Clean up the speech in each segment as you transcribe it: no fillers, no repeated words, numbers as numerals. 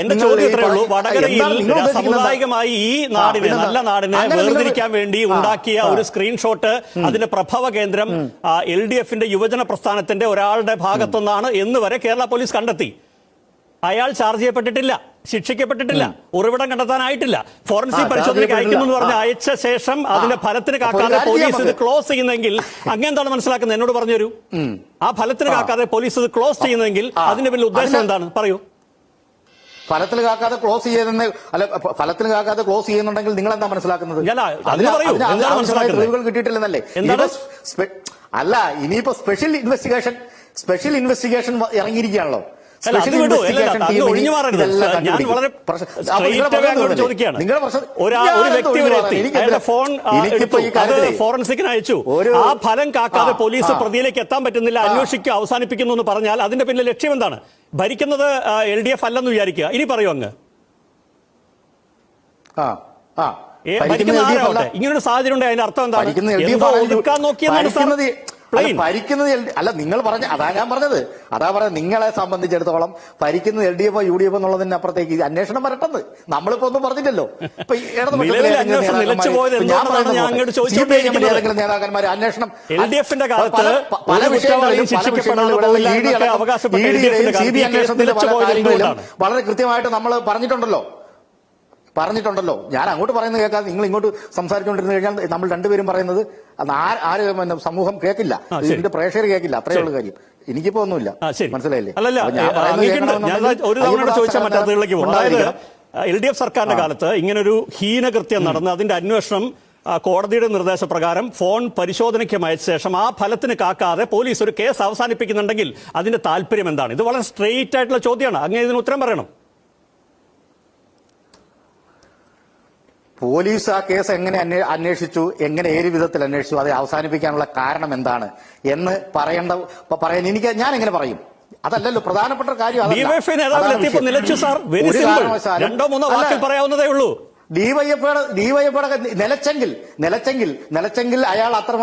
എന്റെ ചോദ്യം ഇത്രയേ ഉള്ളൂ. വടകരയിൽ സാമുദായികമായി ഈ നാടിനെ, നല്ല നാടിനെ വേർതിരിക്കാൻ വേണ്ടി ഉണ്ടാക്കിയ ഒരു സ്ക്രീൻഷോട്ട്, അതിന്റെ പ്രഭവ കേന്ദ്രം LDFന്റെ യുവജന പ്രസ്ഥാനത്തിന്റെ ഒരാളുടെ ഭാഗത്തുനിന്നാണ് എന്ന് വരെ കേരള പോലീസ് കണ്ടെത്തി. അയാൾ ചാർജ് ചെയ്യപ്പെട്ടിട്ടില്ല, ശിക്ഷിക്കപ്പെട്ടിട്ടില്ല, ഉറവിടം കണ്ടെത്താനായിട്ടില്ല. ഫോറൻസിക് പരിശോധനയ്ക്ക് അയക്കുന്നു എന്ന് പറഞ്ഞ് അയച്ച ശേഷം അതിന്റെ ഫലത്തിന് കാക്കാതെ പോലീസ് ഇത് ക്ലോസ് ചെയ്യുന്നെങ്കിൽ അങ്ങനെന്താണ് മനസ്സിലാക്കുന്നത്? എന്നോട് പറഞ്ഞു തരൂ. ആ ഫലത്തിന് കാക്കാതെ പോലീസ് ഇത് ക്ലോസ് ചെയ്യുന്നെങ്കിൽ അതിന്റെ പിന്നിൽ ഉദ്ദേശം എന്താണ്? പറയൂ. ഫലത്തിൽ കാക്കാതെ ക്ലോസ് ചെയ്യുന്ന, അല്ല, ഫലത്തിൽ കാക്കാതെ ക്ലോസ് ചെയ്യുന്നുണ്ടെങ്കിൽ നിങ്ങൾ എന്താ മനസ്സിലാക്കുന്നത്? തെളിവുകൾ കിട്ടിയിട്ടില്ലെന്നല്ലേ? അല്ല, ഇനിയിപ്പോ സ്പെഷ്യൽ ഇൻവെസ്റ്റിഗേഷൻ ഇറങ്ങിയിരിക്കുകയാണല്ലോ. ഫോറൻസിക്കിന് അയച്ചു, ആ ഫലം കാക്കാതെ പോലീസ് പ്രതിയിലേക്ക് എത്താൻ പറ്റുന്നില്ല, അന്വേഷിക്കുക, അവസാനിപ്പിക്കുന്നു എന്ന് പറഞ്ഞാൽ അതിന്റെ പിന്നിലെ ലക്ഷ്യം എന്താണ്? ഭരിക്കുന്നത് LDF അല്ലെന്ന് വിചാരിക്കുക. ഇനി പറയൂ അങ്ങ്. ഭരിക്കുന്ന ആരാവട്ടെ, ഇങ്ങനൊരു സാഹചര്യം ഉണ്ട്, അതിന്റെ അർത്ഥം എന്താണ്? ഒതുക്കാൻ നോക്കിയെന്നാണ് ഭരിക്കുന്നത്. അല്ല, നിങ്ങൾ പറഞ്ഞ അതാ ഞാൻ പറഞ്ഞത്. നിങ്ങളെ സംബന്ധിച്ചിടത്തോളം ഭരിക്കുന്നത് LDF UDF എന്നുള്ളതിന് അപ്പുറത്തേക്ക് അന്വേഷണം വരട്ടെന്ന് നമ്മളിപ്പോ ഒന്നും പറഞ്ഞില്ലല്ലോ. നേതാക്കന്മാര് അന്വേഷണം പല വിഷയങ്ങളിലും CBI അന്വേഷണത്തിന്റെ പല കാര്യങ്ങളിലും വളരെ കൃത്യമായിട്ട് നമ്മൾ പറഞ്ഞിട്ടുണ്ടല്ലോ. ഞാൻ അങ്ങോട്ട് പറയുന്നത് കേൾക്കാതെ നിങ്ങൾ ഇങ്ങോട്ട് സംസാരിച്ചുകൊണ്ടിരുന്നു കഴിഞ്ഞാൽ നമ്മൾ രണ്ടുപേരും പറയുന്നത് ആര് സമൂഹം കേൾക്കില്ല, ഇതിന്റെ പ്രേക്ഷകർ കേൾക്കില്ല. അത്രയേ ഉള്ളൂ കാര്യം. എനിക്കിപ്പോ ഒന്നുമില്ല, മനസ്സിലായില്ലേ? LDF സർക്കാരിന്റെ കാലത്ത് ഇങ്ങനൊരു ഹീനകൃത്യം നടന്ന് അതിന്റെ അന്വേഷണം കോടതിയുടെ നിർദ്ദേശപ്രകാരം ഫോൺ പരിശോധനയ്ക്ക് അയച്ച ശേഷം ആ ഫലത്തിന് കാക്കാതെ പോലീസ് ഒരു കേസ് അവസാനിപ്പിക്കുന്നുണ്ടെങ്കിൽ അതിന്റെ താല്പര്യം എന്താണ്? ഇത് വളരെ സ്ട്രെയിറ്റ് ആയിട്ടുള്ള ചോദ്യമാണ്. അങ്ങനെ ഇതിന് ഉത്തരം പറയണം. പോലീസ് ആ കേസ് എങ്ങനെ അന്വേഷിച്ചു, എങ്ങനെ ഏത് വിധത്തിൽ അന്വേഷിച്ചു, അത് അവസാനിപ്പിക്കാനുള്ള കാരണം എന്താണ് എന്ന് ഞാൻ എങ്ങനെ പറയും? അതല്ലല്ലോ പ്രധാനപ്പെട്ട കാര്യം. ഡിവൈഎഫ്ഐയുടെ നിലച്ചെങ്കിൽ അയാൾ അത്ര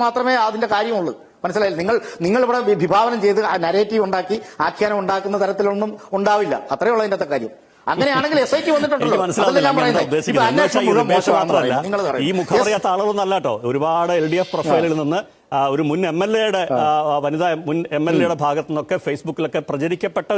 മാത്രമേ അതിന്റെ കാര്യമുള്ളൂ. മനസ്സിലായില്ല? നിങ്ങൾ ഇവിടെ വിഭാവനം ചെയ്ത് നരേറ്റീവ് ഉണ്ടാക്കി ആഖ്യാനം ഉണ്ടാക്കുന്ന തരത്തിലൊന്നും ഉണ്ടാവില്ല. അത്രയേ ഉള്ളൂ അതിന്റെ കാര്യം. അങ്ങനെയാണെങ്കിൽ SIT വന്നിട്ടുണ്ടല്ലോ. ഈ മുഖമറിയാത്ത ആളുകളൊന്നും അല്ല കേട്ടോ. ഒരുപാട് LDF പ്രൊഫൈലിൽ നിന്ന് ഒരു മുൻ MLA യുടെ വനിതാ മുൻ MLA യുടെ ഭാഗത്തു നിന്നൊക്കെ ഫേസ്ബുക്കിലൊക്കെ പ്രചരിക്കപ്പെട്ട